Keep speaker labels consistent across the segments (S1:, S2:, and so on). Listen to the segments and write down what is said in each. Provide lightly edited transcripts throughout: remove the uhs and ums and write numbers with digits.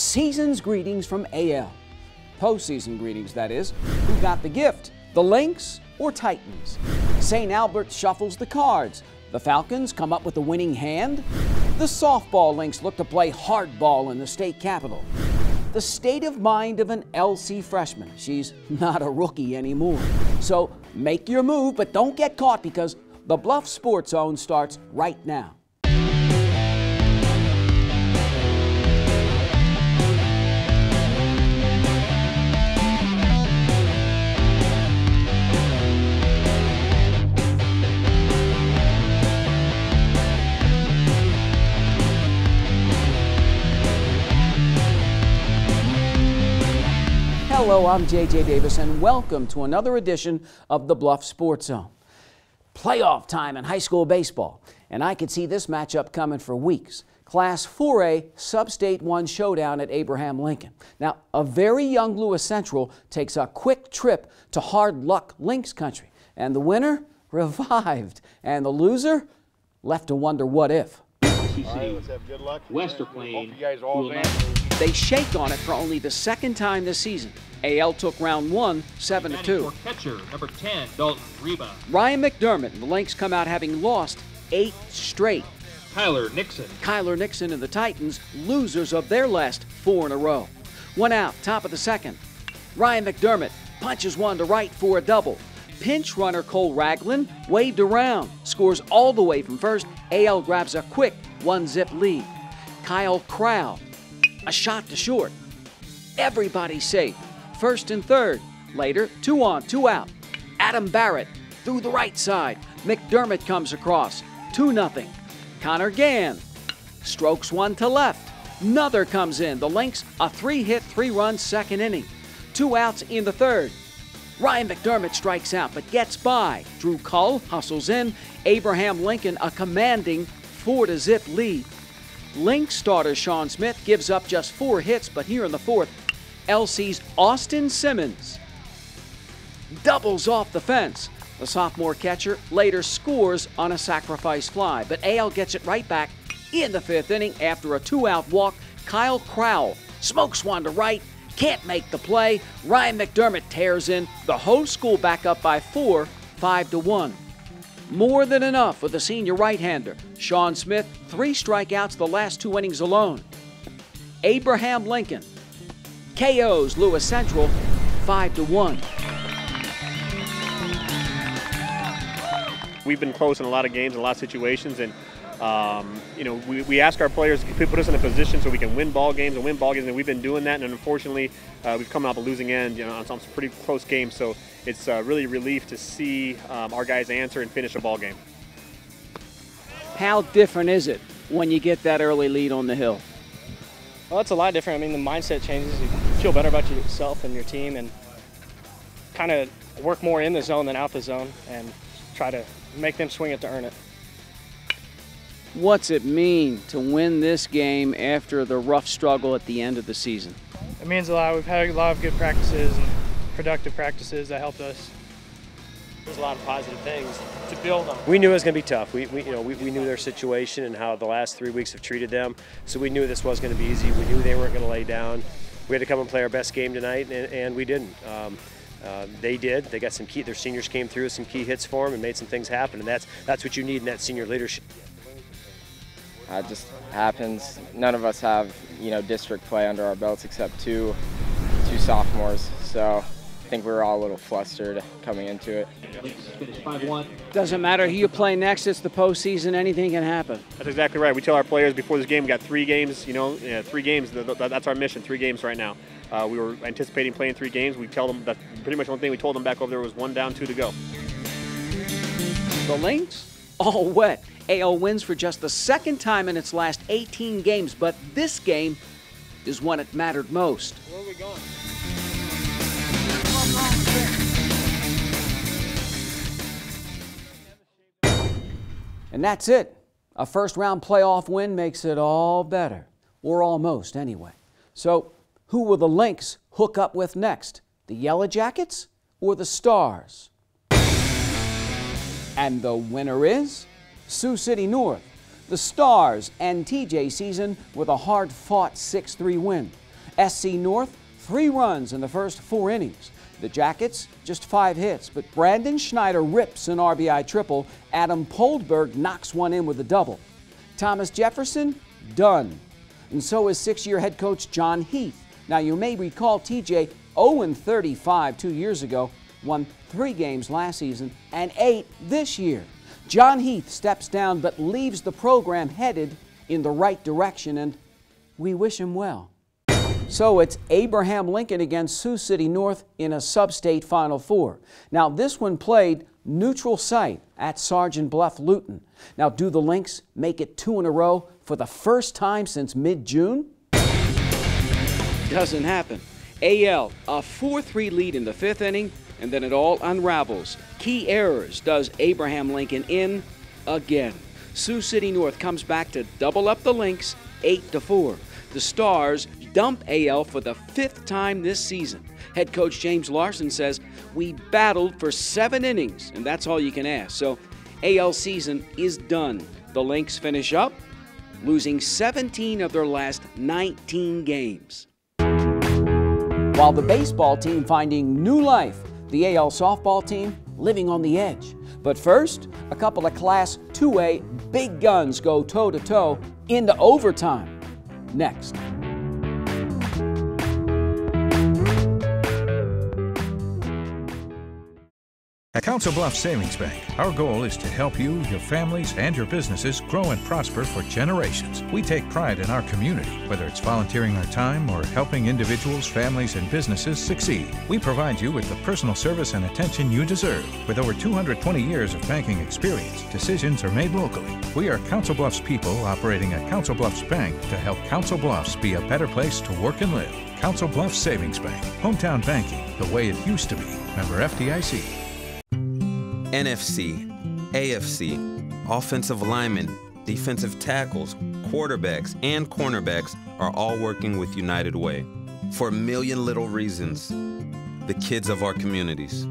S1: Season's greetings from AL. Postseason greetings, that is. Who got the gift? The Lynx or Titans? St. Albert shuffles the cards. The Falcons come up with a winning hand. The softball Lynx look to play hardball in the state capitol. The state of mind of an LC freshman. She's not a rookie anymore. So make your move, but don't get caught because the Bluff Sports Zone starts right now. Hello, I'm JJ Davis, and welcome to another edition of the Bluff Sports Zone. Playoff time in high school baseball, and I could see this matchup coming for weeks. Class 4A Sub-State 1 showdown at Abraham Lincoln. Now, a very young Lewis Central takes a quick trip to hard luck Lynx country, and the winner revived, and the loser left to wonder what if.
S2: All right, let's have good luck. Western Plain. Hope you guys all
S1: They shake on it for only the second time this season. AL took round one, 7-2.
S3: Catcher, number 10, Dalton Reba.
S1: Ryan McDermott and the Lynx come out having lost 8 straight.
S3: Kyler Nixon.
S1: Kyler Nixon and the Titans, losers of their last 4 in a row. One out, top of the second. Ryan McDermott punches one to right for a double. Pinch runner Cole Ragland waved around, scores all the way from first. AL grabs a quick 1-zip lead. Kyle Crowell, a shot to short. Everybody's safe. First and third. Later, 2 on, 2 out. Adam Barrett through the right side. McDermott comes across. 2-0. Connor Gann strokes one to left. Another comes in. The Lynx, a 3-hit, 3-run second inning. 2 outs in the third. Ryan McDermott strikes out but gets by. Drew Cull hustles in. Abraham Lincoln a commanding 4-0 lead. Lynx starter Sean Smith gives up just 4 hits, but here in the fourth, LC's Austin Simmons doubles off the fence. The sophomore catcher later scores on a sacrifice fly, but AL gets it right back in the 5th inning after a 2-out walk. Kyle Crowell smokes one to right, can't make the play. Ryan McDermott tears in. The host school back up by 4, 5-1. More than enough for the senior right-hander. Sean Smith, 3 strikeouts the last 2 innings alone. Abraham Lincoln KOs Lewis Central 5-1.
S4: We've been close in a lot of games, in a lot of situations, and we ask our players to put us in a position so we can win ball games, and we've been doing that. And unfortunately, we've come out a losing end, on some pretty close games. So it's really a relief to see our guys answer and finish a ball game.
S1: How different is it when you get that early lead on the hill?
S5: Well, it's a lot different. I mean, the mindset changes. You feel better about yourself and your team, and kind of work more in the zone than out the zone, and try to make them swing it to earn it.
S1: What's it mean to win this game after the rough struggle at the end of the season?
S6: It means a lot. We've had a lot of good practices and productive practices that helped us.
S7: There's a lot of positive things to build on.
S8: We knew it was going to be tough. We knew their situation and how the last 3 weeks have treated them. So we knew this was going to be easy. We knew they weren't going to lay down. We had to come and play our best game tonight, and we didn't. They did. They got some key. Their seniors came through with some key hits for them and made some things happen. And that's what you need in that senior leadership.
S9: It just happens. None of us have, district play under our belts except two sophomores. So I think we were all a little flustered coming into it.
S1: Doesn't matter who you play next, it's the postseason, anything can happen.
S4: That's exactly right. We tell our players before this game, we got 3 games, 3 games, that's our mission, 3 games right now. We were anticipating playing 3 games. We tell them that pretty much one thing we told them back over there was 1 down, 2 to go.
S1: The Lynx, all wet. AL wins for just the 2nd time in its last 18 games, but this game is when it mattered most.
S5: Where are we going?
S1: And that's it. A first-round playoff win makes it all better, or almost anyway. So who will the Lynx hook up with next? The Yellow Jackets or the Stars? And the winner is Sioux City North. The Stars end TJ season with a hard-fought 6-3 win. SC North, 3 runs in the first 4 innings. The Jackets, just 5 hits, but Brandon Schneider rips an RBI triple. Adam Poldberg knocks one in with a double. Thomas Jefferson, done. And so is 6-year head coach John Heath. Now, you may recall TJ 0-35 2 years ago, won 3 games last season and 8 this year. John Heath steps down but leaves the program headed in the right direction, and we wish him well. So it's Abraham Lincoln against Sioux City North in a sub-state Final Four. Now, this one played neutral site at Sergeant Bluff, Luton. Now, do the Lynx make it 2 in a row for the first time since mid-June? Doesn't happen. AL, a 4-3 lead in the 5th inning, and then it all unravels. Key errors does Abraham Lincoln in again. Sioux City North comes back to double up the Lynx 8-4. The Stars dump AL for the 5th time this season. Head coach James Larson says, "We battled for 7 innings, and that's all you can ask." So AL season is done. The Lynx finish up, losing 17 of their last 19 games. While the baseball team finding new life, the AL softball team living on the edge. But first, a couple of Class 2A big guns go toe-to-toe into overtime. Next.
S10: At Council Bluff Savings Bank, our goal is to help you, your families, and your businesses grow and prosper for generations. We take pride in our community, whether it's volunteering our time or helping individuals, families, and businesses succeed. We provide you with the personal service and attention you deserve. With over 220 years of banking experience, decisions are made locally. We are Council Bluffs people operating at Council Bluffs Bank to help Council Bluffs be a better place to work and live. Council Bluffs Savings Bank, hometown banking, the way it used to be. Member FDIC.
S11: NFC, AFC, offensive linemen, defensive tackles, quarterbacks, and cornerbacks are all working with United Way for a million little reasons. The kids of our communities,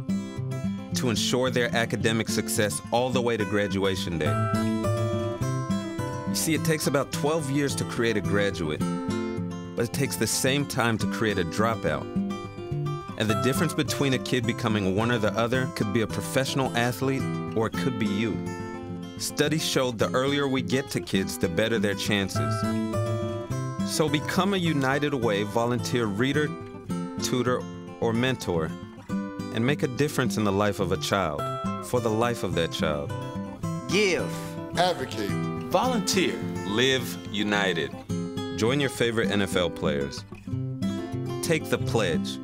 S11: to ensure their academic success all the way to graduation day. You see, it takes about 12 years to create a graduate, but it takes the same time to create a dropout. And the difference between a kid becoming one or the other could be a professional athlete, or it could be you. Studies showed the earlier we get to kids, the better their chances. So become a United Way volunteer reader, tutor, or mentor, and make a difference in the life of a child, for the life of that child.
S12: Give. Advocate. Volunteer.
S11: Live United. Join your favorite NFL players. Take the pledge.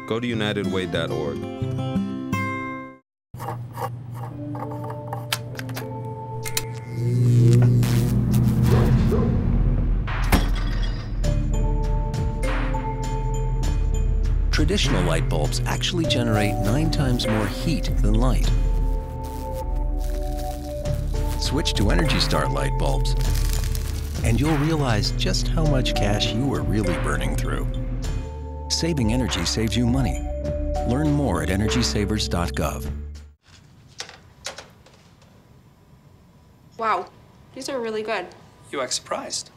S11: Go to unitedway.org.
S13: Traditional light bulbs actually generate 9 times more heat than light. Switch to Energy Star light bulbs, and you'll realize just how much cash you were really burning through. Saving energy saves you money. Learn more at energysavers.gov.
S14: Wow, these are really good.
S15: You act surprised.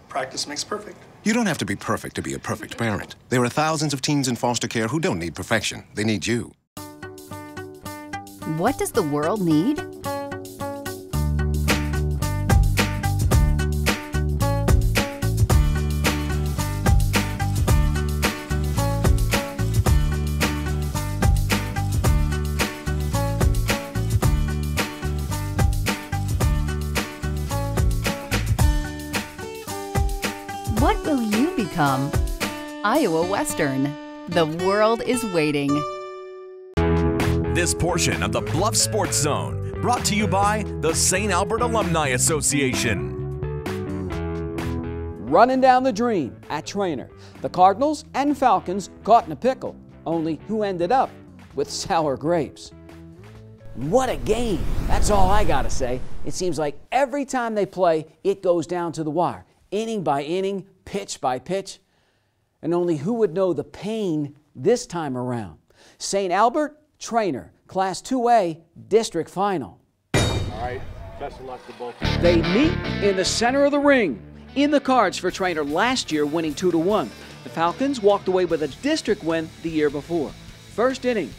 S15: Practice makes perfect.
S16: You don't have to be perfect to be a perfect parent. There are thousands of teens in foster care who don't need perfection. They need you.
S17: What does the world need? What will you become? Iowa Western. The world is waiting.
S18: This portion of the Bluff Sports Zone brought to you by the St. Albert Alumni Association.
S1: Running down the dream at Treynor. The Cardinals and Falcons caught in a pickle, only who ended up with sour grapes. What a game. That's all I gotta say. It seems like every time they play, it goes down to the wire. Inning by inning, pitch by pitch, and only who would know the pain this time around. St. Albert, Treynor, Class 2A, District Final.
S2: All right, best of luck to both.
S1: They meet in the center of the ring. In the cards for Treynor last year, winning 2-1. The Falcons walked away with a district win the year before. First inning,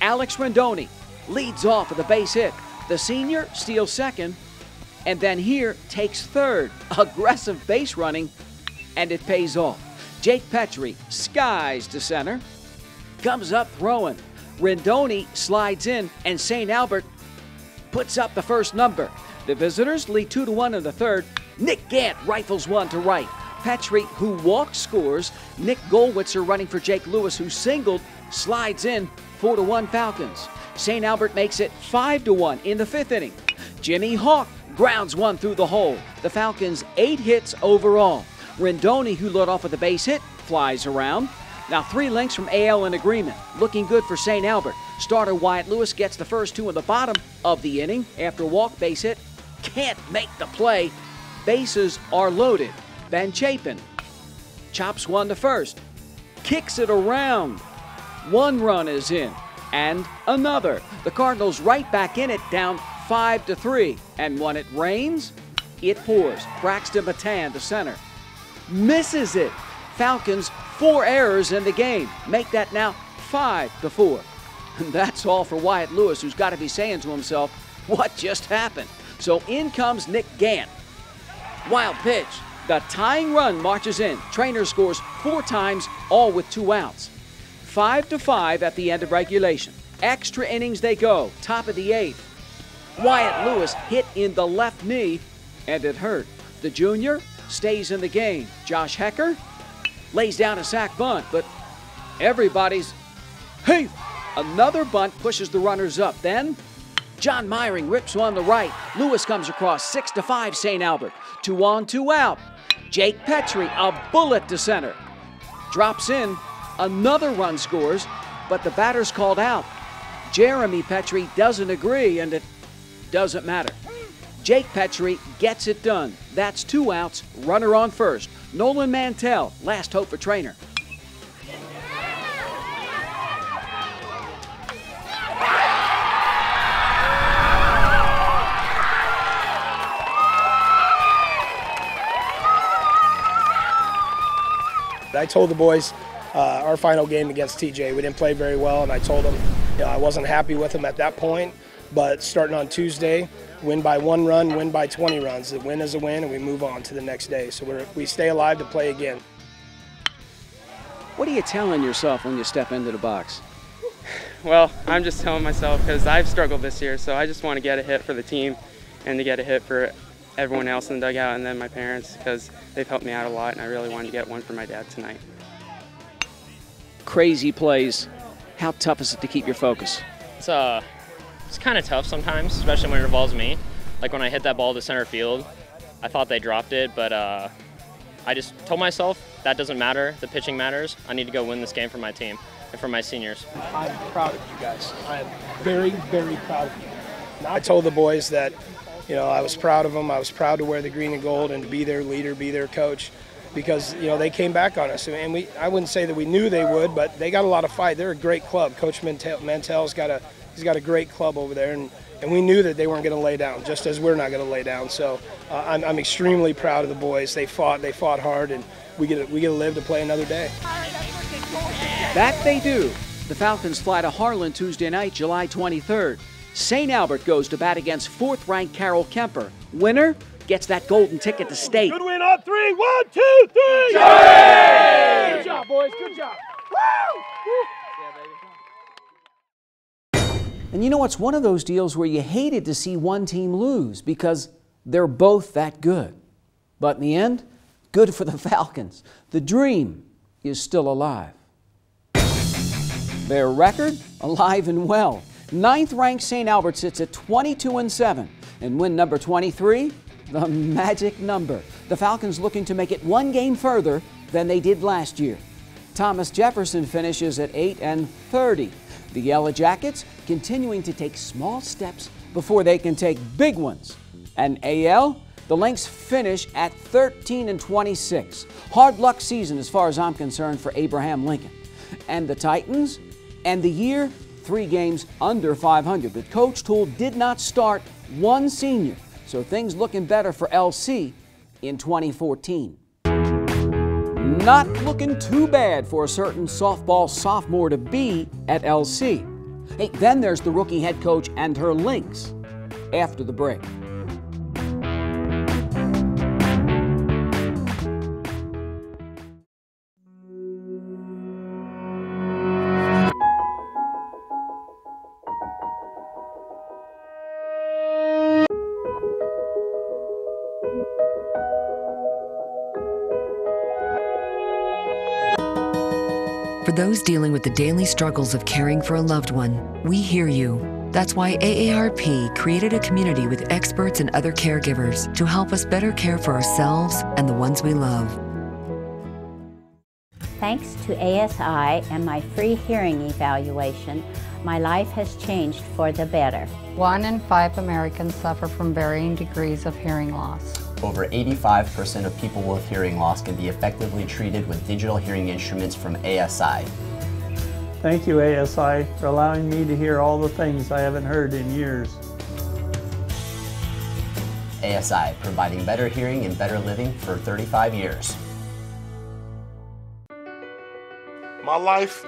S1: Alex Rendoni leads off with a base hit. The senior steals second, and then here takes third. Aggressive base running, and it pays off. Jake Petrie skies to center, comes up throwing. Rendoni slides in, and St. Albert puts up the first number. The visitors lead 2-1 in the third. Nick Gant rifles one to right. Petrie, who walks, scores. Nick Golwitzer running for Jake Lewis, who singled, slides in. 4-1 Falcons. St. Albert makes it 5-1 in the fifth inning. Jimmy Hawk grounds one through the hole. The Falcons 8 hits overall. Rendoni, who led off with a base hit, flies around. Now 3 Lynx from AL in agreement. Looking good for St. Albert. Starter Wyatt Lewis gets the first 2 in the bottom of the inning. After a walk, base hit, can't make the play. Bases are loaded. Ben Chapin chops one to first, kicks it around. 1 run is in, and another. The Cardinals right back in it, down 5-3. And when it rains, it pours. Braxton Matan to center. Misses it. Falcons 4 errors in the game. Make that now 5-4. And that's all for Wyatt Lewis, who's got to be saying to himself, what just happened? So in comes Nick Gant. Wild pitch. The tying run marches in. Treynor scores 4 times, all with 2 outs. 5-5 at the end of regulation. Extra innings they go. Top of the 8th. Wyatt Lewis hit in the left knee, and it hurt. The junior stays in the game. Josh Hecker lays down a sac bunt, but everybody's, hey! Another bunt pushes the runners up. Then John Myring rips one to right. Lewis comes across. 6-5 St. Albert. 2 on, 2 out. Jake Petrie, a bullet to center. Drops in. Another run scores, but the batter's called out. Jeremy Petrie doesn't agree, and it doesn't matter. Jake Petrie gets it done. That's 2 outs. Runner on first. Nolan Mantell, last hope for Treynor.
S14: I told the boys our final game against TJ, we didn't play very well, and I told them I wasn't happy with them at that point, but starting on Tuesday, win by 1 run, win by 20 runs. The win is a win, and we move on to the next day. So we stay alive to play again.
S1: What are you telling yourself when you step into the box?
S19: Well, I'm just telling myself because I've struggled this year, so I just want to get a hit for the team and to get a hit for everyone else in the dugout and then my parents because they've helped me out a lot, and I really wanted to get one for my dad tonight.
S1: Crazy plays. How tough is it to keep your focus?
S20: It's kind of tough sometimes, especially when it involves me. Like when I hit that ball to center field, I thought they dropped it, but I just told myself that doesn't matter. The pitching matters. I need to go win this game for my team and for my seniors.
S14: I'm proud of you guys. I'm very, very proud of you. I told the boys that, I was proud of them. I was proud to wear the green and gold and to be their leader, be their coach, because, they came back on us. And I wouldn't say that we knew they would, but they got a lot of fight. They're a great club. Coach Mantell's got a great club over there, and we knew that they weren't going to lay down, just as we're not going to lay down. So I'm extremely proud of the boys. They fought hard, and we get to live to play another day.
S1: That they do. The Falcons fly to Harlan Tuesday night, July 23rd. St. Albert goes to bat against 4th-ranked Carroll Kemper. Winner gets that golden ticket to state.
S2: Good win on 3. 1, 2, 3.
S14: Yay! Good job, boys. Good job. Woo!
S1: And it's one of those deals where you hated to see one team lose because they're both that good. But in the end, good for the Falcons. The dream is still alive. Their record, alive and well. 9th-ranked St. Albert sits at 22-7. And win number 23, the magic number. The Falcons looking to make it 1 game further than they did last year. Thomas Jefferson finishes at 8-30. The Yellow Jackets continuing to take small steps before they can take big ones. And AL, The Lynx finish at 13-26. Hard luck season as far as I'm concerned for Abraham Lincoln. And the Titans end the year 3 games under 500. But Coach Toole did not start one senior, so things looking better for LC in 2014. Not looking too bad for a certain softball sophomore to be at LC. Hey, then there's the rookie head coach and her Lynx after the break.
S21: For those dealing with the daily struggles of caring for a loved one, we hear you. That's why AARP created a community with experts and other caregivers to help us better care for ourselves and the ones we love.
S22: Thanks to ASI and my free hearing evaluation, my life has changed for the better.
S23: 1 in 5 Americans suffer from varying degrees of hearing loss.
S24: Over 85% of people with hearing loss can be effectively treated with digital hearing instruments from ASI.
S25: Thank you, ASI, for allowing me to hear all the things I haven't heard in years.
S24: ASI, providing better hearing and better living for 35 years.
S2: My life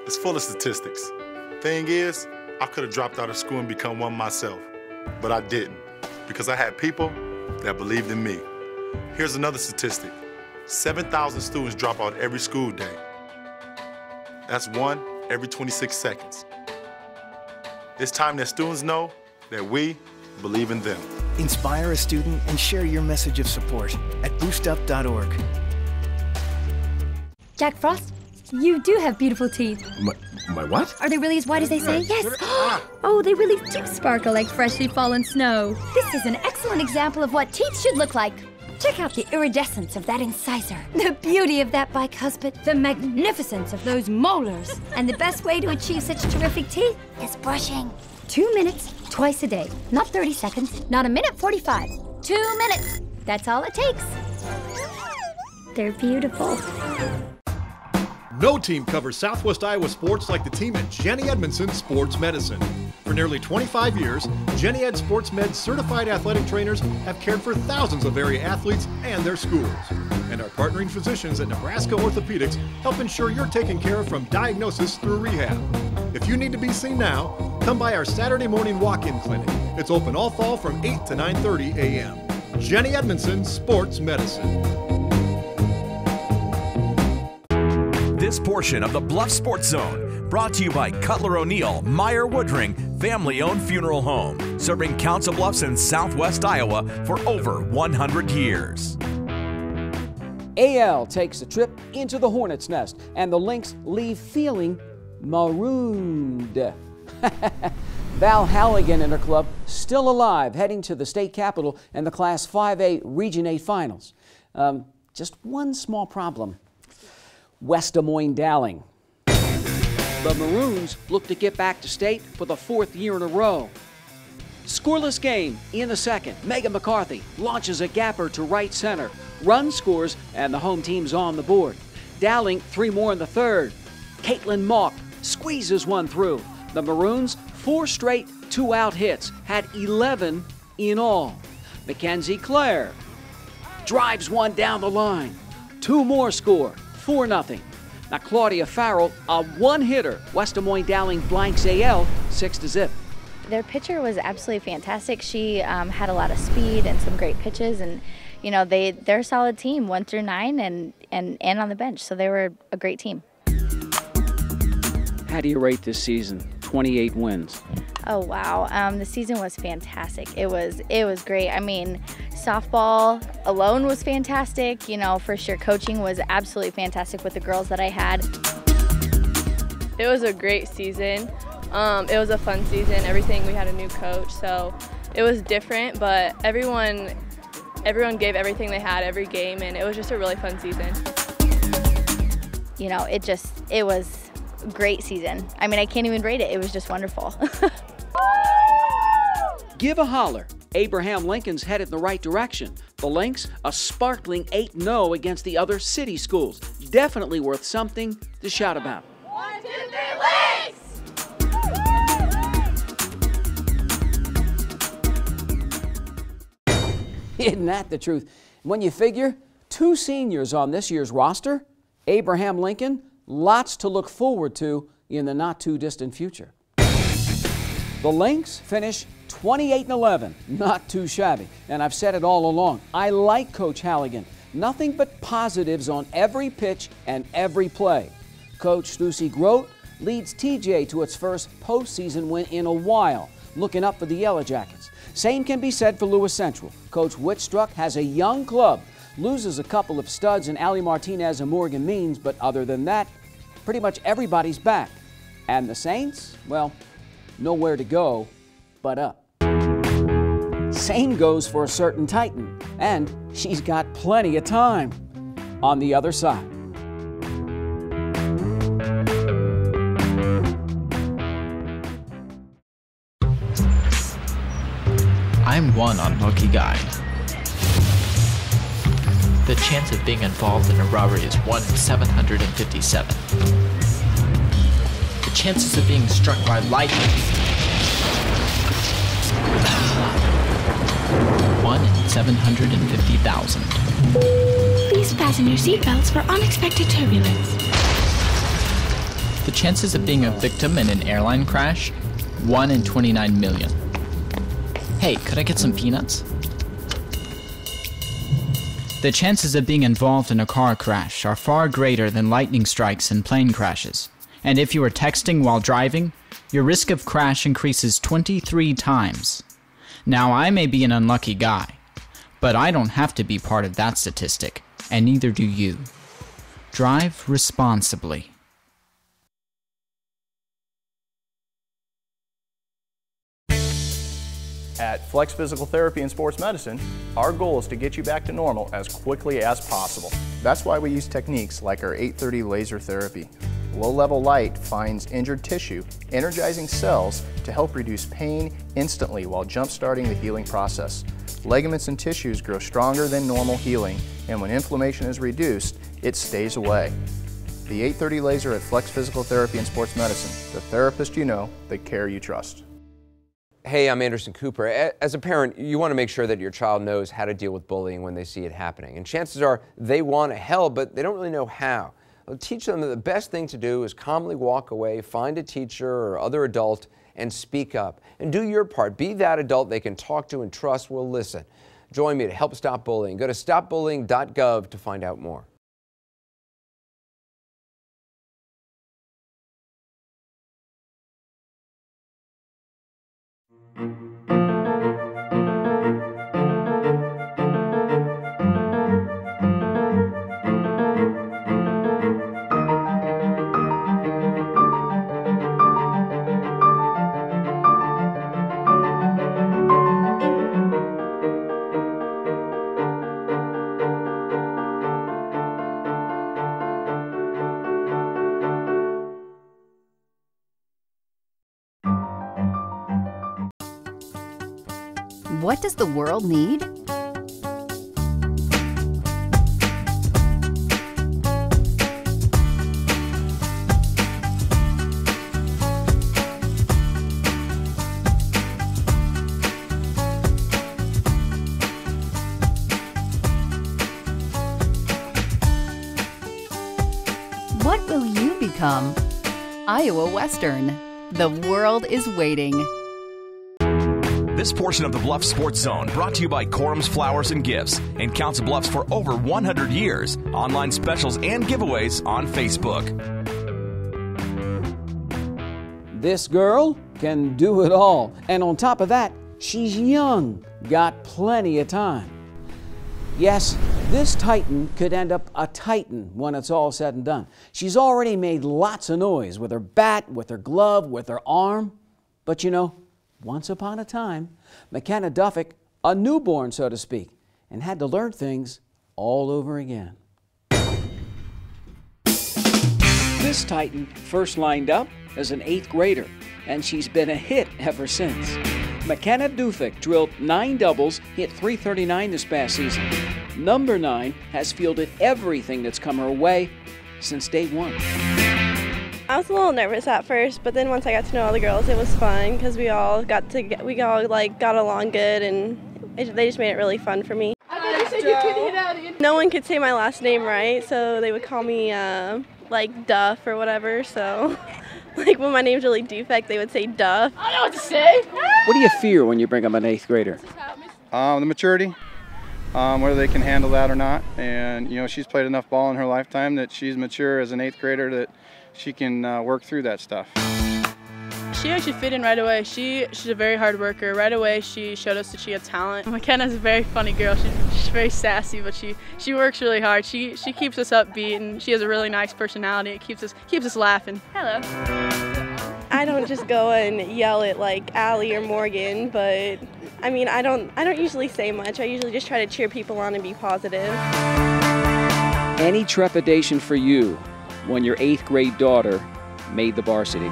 S2: is full of statistics. Thing is, I could have dropped out of school and become one myself, but I didn't, because I had people that believed in me. Here's another statistic. 7,000 students drop out every school day. That's 1 every 26 seconds. It's time that students know that we believe in them.
S26: Inspire a student and share your message of support at boostup.org.
S27: Jack Frost, you do have beautiful teeth.
S16: My what?
S27: Are they really as white as they say? Yes. Oh, they really do sparkle like freshly fallen snow. This is an excellent example of what teeth should look like. Check out the iridescence of that incisor, the beauty of that bicuspid, the magnificence of those molars. And the best way to achieve such terrific teeth is brushing. 2 minutes, twice a day. Not 30 seconds, not 1:45. 2 minutes. That's all it takes. They're beautiful.
S28: No team covers Southwest Iowa sports like the team at Jenny Edmondson Sports Medicine. For nearly 25 years, Jenny Ed Sports Med's certified athletic trainers have cared for thousands of area athletes and their schools. And our partnering physicians at Nebraska Orthopedics help ensure you're taken care of from diagnosis through rehab. If you need to be seen now, come by our Saturday morning walk-in clinic. It's open all fall from 8 to 9:30 a.m. Jenny Edmondson Sports Medicine.
S18: This portion of the Bluff Sports Zone brought to you by Cutler O'Neill, Meyer Woodring, family-owned funeral home, serving Council Bluffs in Southwest Iowa for over 100 years.
S1: AL takes a trip into the Hornets' nest, and the Lynx leave feeling marooned. Val Halligan and her club still alive, heading to the state capitol and the Class 5A Region 8 finals. Just one small problem. West Des Moines Dowling. The Maroons look to get back to state for the 4th year in a row. Scoreless game in the second. Megan McCarthy launches a gapper to right center. Run scores, and the home team's on the board. Dowling 3 more in the third. Caitlin Mock squeezes one through. The Maroons 4 straight 2-out hits, had 11 in all. Mackenzie Clare drives one down the line. 2 more score. 4-0. Now Claudia Farrell, a one-hitter. West Des Moines Dowling blanks AL 6-0.
S29: Their pitcher was absolutely fantastic. She had a lot of speed and some great pitches, and you know they're a solid team, 1 through 9, and on the bench. So they were a great team.
S1: How do you rate this season? 28 wins.
S29: Oh wow, the season was fantastic. It was great. I mean, softball alone was fantastic. You know, for sure, coaching was absolutely fantastic with the girls that I had.
S30: It was a great season. It was a fun season. Everything, we had a new coach, so it was different. But everyone gave everything they had every game, and it was just a really fun season.
S29: You know, it was a great season. I mean, I can't even rate it. It was just wonderful.
S1: Give a holler Abraham Lincoln's headed in the right direction. The Lynx, a sparkling 8-0 against the other city schools. Definitely worth something to shout about.
S3: 1, 2, 3, Lynx!
S1: Isn't that the truth? When you figure 2 seniors on this year's roster, Abraham Lincoln, lots to look forward to in the not-too-distant future. The Lynx finish 28-11, not too shabby. And I've said it all along, I like Coach Halligan. Nothing but positives on every pitch and every play. Coach Stussy Grote leads TJ to its first postseason win in a while, looking up for the Yellow Jackets. Same can be said for Lewis Central. Coach Whitstruck has a young club, loses a couple of studs in Ali Martinez and Morgan Means, but other than that, pretty much everybody's back. And the Saints, well, nowhere to go but up. Same goes for a certain Titan, and she's got plenty of time on the other side.
S4: I'm one unlucky guy. The chance of being involved in a robbery is 1 in 757. The chances of being struck by lightning 1 in 750,000.
S5: Please fasten your seatbelts for unexpected turbulence.
S4: The chances of being a victim in an airline crash 1 in 29 million. Hey, could I get some peanuts? The chances of being involved in a car crash are far greater than lightning strikes and plane crashes. And if you are texting while driving, your risk of crash increases 23 times. Now, I may be an unlucky guy, but I don't have to be part of that statistic, and neither do you. Drive responsibly.
S6: At Flex Physical Therapy and Sports Medicine, our goal is to get you back to normal as quickly as possible. That's why we use techniques like our 830 laser therapy. Low-level light finds injured tissue, energizing cells to help reduce pain instantly while jump-starting the healing process. Ligaments and tissues grow stronger than normal healing, and when inflammation is reduced, it stays away. The 830 laser at Flex Physical Therapy and Sports Medicine, the therapist you know, the care you trust.
S7: Hey, I'm Anderson Cooper. As a parent, you want to make sure that your child knows how to deal with bullying when they see it happening. And chances are they want to help, but they don't really know how. I'll teach them that the best thing to do is calmly walk away, find a teacher or other adult, and speak up. And do your part. Be that adult they can talk to and trust will listen. Join me to help stop bullying. Go to stopbullying.gov to find out more.
S17: What does the world need? What will you become? Iowa Western. The world is waiting.
S18: This portion of the Bluff Sports Zone brought to you by Corum's Flowers and Gifts in Council Bluffs for over 100 years. Online specials and giveaways on Facebook.
S1: This girl can do it all. And on top of that, she's young, got plenty of time. Yes, this Titan could end up a Titan when it's all said and done. She's already made lots of noise with her bat, with her glove, with her arm. But you know, once upon a time, McKenna Duffick, a newborn, so to speak, and had to learn things all over again. This Titan first lined up as an 8th grader, and she's been a hit ever since. McKenna Dufek drilled 9 doubles, hit .339 this past season. Number 9 has fielded everything that's come her way since day one.
S8: I was a little nervous at first, but then once I got to know all the girls, it was fun because we all got along good, and they just made it really fun for me. No one could say my last name right, so they would call me like Duff or whatever. So, like when my name's really Dufek, they would say Duff.
S3: I don't know what to say.
S1: What do you fear when you bring up an 8th grader?
S9: The maturity, whether they can handle that or not. And you know, she's played enough ball in her lifetime that she's mature as an 8th grader that she can work through that stuff.
S30: She actually fit in right away. She's a very hard worker. Right away she showed us that she had talent. McKenna's a very funny girl. She's very sassy, but she works really hard. She keeps us upbeat, and she has a really nice personality. It keeps us laughing. Hello.
S8: I don't just go and yell at like Allie or Morgan, but I mean I don't usually say much. I usually just try to cheer people on and be positive.
S1: Any trepidation for you when your 8th grade daughter made the varsity?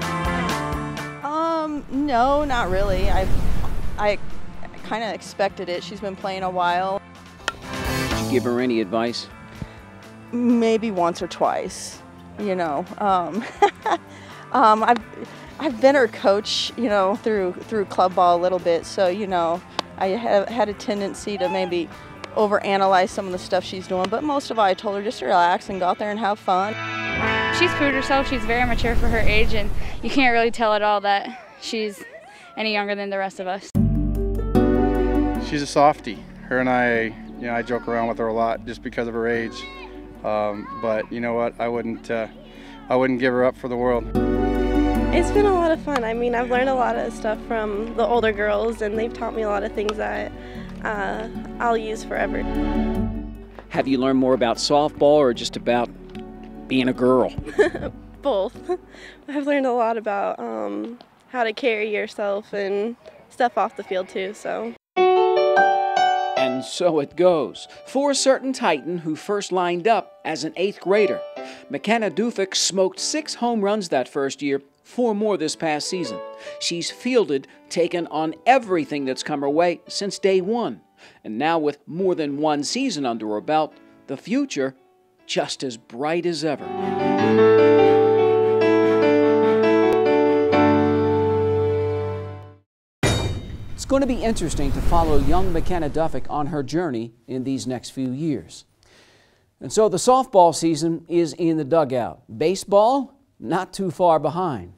S10: No, not really. I kind of expected it. She's been playing a while.
S1: Did you give her any advice?
S10: Maybe once or twice, you know. I've been her coach, you know, through club ball a little bit, so you know, I have had a tendency to maybe overanalyze some of the stuff she's doing, but most of all I told her just to relax and go out there and have fun.
S29: She's proved herself. She's very mature for her age, and you can't really tell at all that she's any younger than the rest of us.
S9: She's a softie. Her and I joke around with her a lot just because of her age. But you know what? I wouldn't give her up for the world.
S8: It's been a lot of fun. I mean, I've learned a lot of stuff from the older girls, and they've taught me a lot of things that I'll use forever.
S1: Have you learned more about softball or just about being a girl?
S8: Both. I've learned a lot about how to carry yourself and stuff off the field too, so.
S1: And so it goes. For a certain Titan who first lined up as an 8th grader. McKenna Dufek smoked 6 home runs that first year, 4 more this past season. She's fielded, taken on everything that's come her way since day one. And now with more than 1 season under her belt, the future just as bright as ever. It's going to be interesting to follow young McKenna Dufek on her journey in these next few years. And so the softball season is in the dugout. Baseball, not too far behind.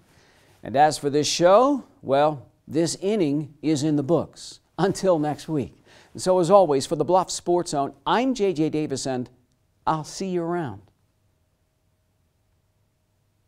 S1: And as for this show, well, this inning is in the books. Until next week. And so as always, for the Bluff Sports Zone, I'm J.J. Davis, and I'll see you around.